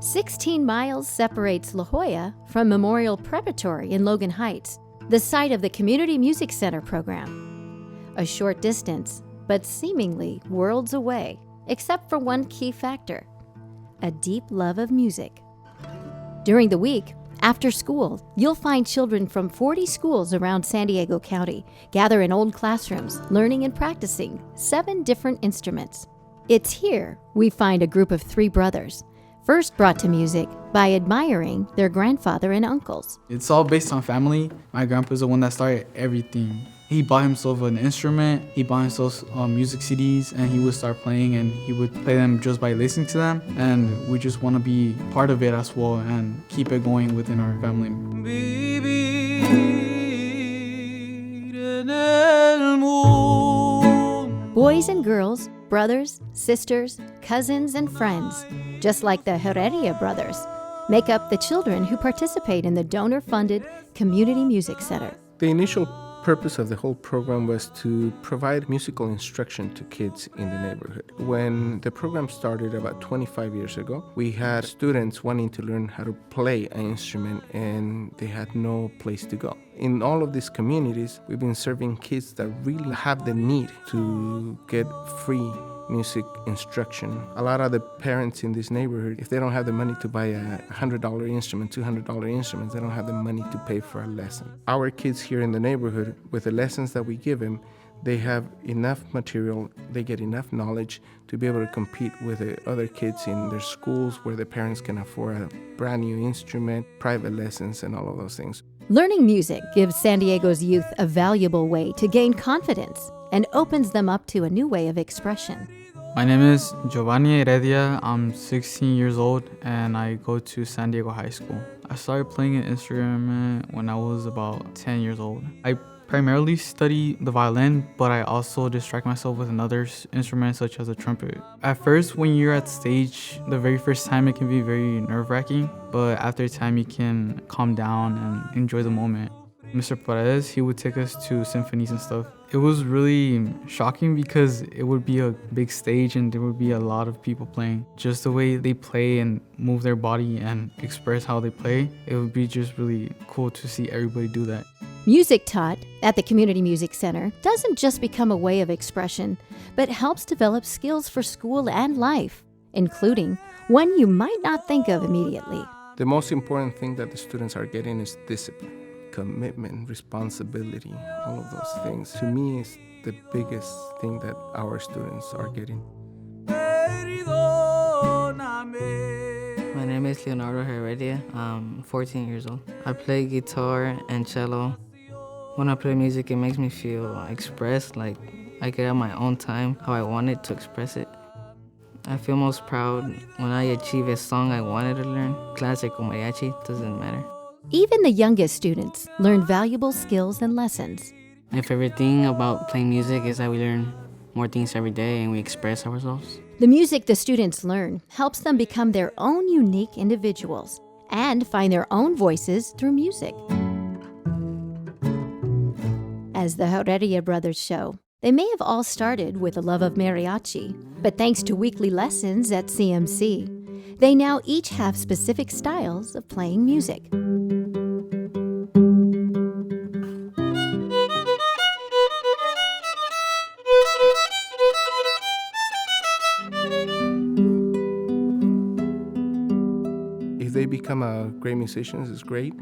16 miles separates La Jolla from Memorial Preparatory in Logan Heights, the site of the Community Music Center program. A short distance, but seemingly worlds away, except for one key factor: a deep love of music. During the week, after school, you'll find children from 40 schools around San Diego County gather in old classrooms, learning and practicing 7 different instruments. It's here we find a group of 3 brothers, first brought to music by admiring their grandfather and uncles. It's all based on family. My grandpa's the one that started everything. He bought himself an instrument, he bought himself music CDs, and he would start playing, and he would play them just by listening to them. And we just want to be part of it as well and keep it going within our family. Boys and girls, brothers, sisters, cousins, and friends, just like the Heredia brothers, make up the children who participate in the donor-funded Community Music Center. The initial purpose of the whole program was to provide musical instruction to kids in the neighborhood. When the program started about 25 years ago, we had students wanting to learn how to play an instrument, and they had no place to go. In all of these communities, we've been serving kids that really have the need to get free music instruction. A lot of the parents in this neighborhood, if they don't have the money to buy a $100 instrument, $200 instruments, they don't have the money to pay for a lesson. Our kids here in the neighborhood, with the lessons that we give them, they have enough material, they get enough knowledge to be able to compete with the other kids in their schools where the parents can afford a brand new instrument, private lessons, and all of those things. Learning music gives San Diego's youth a valuable way to gain confidence and opens them up to a new way of expression. My name is Giovanni Heredia. I'm 16 years old and I go to San Diego High School. I started playing an instrument when I was about 10 years old. I primarily study the violin, but I also distract myself with another instrument such as a trumpet. At first, when you're at stage, the very first time it can be very nerve-wracking, but after a time you can calm down and enjoy the moment. Mr. Perez, he would take us to symphonies and stuff. It was really shocking because it would be a big stage and there would be a lot of people playing. Just the way they play and move their body and express how they play, it would be just really cool to see everybody do that. Music taught at the Community Music Center doesn't just become a way of expression, but helps develop skills for school and life, including one you might not think of immediately. The most important thing that the students are getting is discipline, commitment, responsibility, all of those things. To me, is the biggest thing that our students are getting. My name is Leonardo Heredia. I'm 14 years old. I play guitar and cello. When I play music, it makes me feel expressed, like I get at my own time how I wanted to express it. I feel most proud when I achieve a song I wanted to learn. Classic or mariachi, doesn't matter. Even the youngest students learn valuable skills and lessons. My favorite thing about playing music is that we learn more things every day and we express ourselves. The music the students learn helps them become their own unique individuals and find their own voices through music. As the Heredia brothers show, they may have all started with a love of mariachi, but thanks to weekly lessons at CMC, they now each have specific styles of playing music. If they become great musicians, it's great.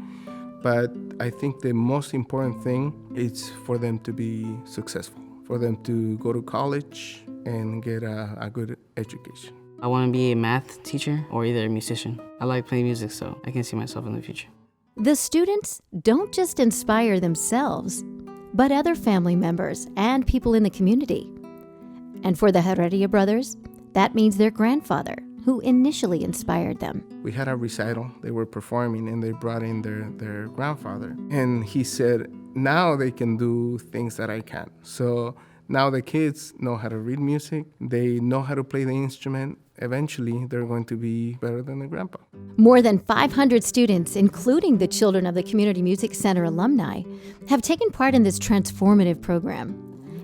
But I think the most important thing is for them to be successful, for them to go to college and get a good education. I want to be a math teacher or either a musician. I like playing music, so I can see myself in the future. The students don't just inspire themselves, but other family members and people in the community. And for the Heredia brothers, that means their grandfather, who initially inspired them. We had a recital, they were performing, and they brought in their grandfather. And he said, now they can do things that I can't. So now the kids know how to read music, they know how to play the instrument. Eventually, they're going to be better than their grandpa. More than 500 students, including the children of the Community Music Center alumni, have taken part in this transformative program.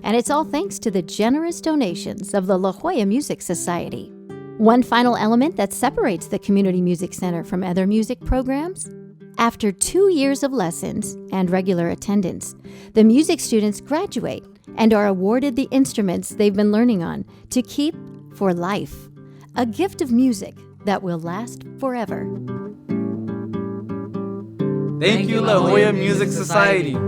And it's all thanks to the generous donations of the La Jolla Music Society. One final element that separates the Community Music Center from other music programs: after 2 years of lessons and regular attendance, the music students graduate and are awarded the instruments they've been learning on to keep for life, a gift of music that will last forever. Thank you, La Jolla Music Society.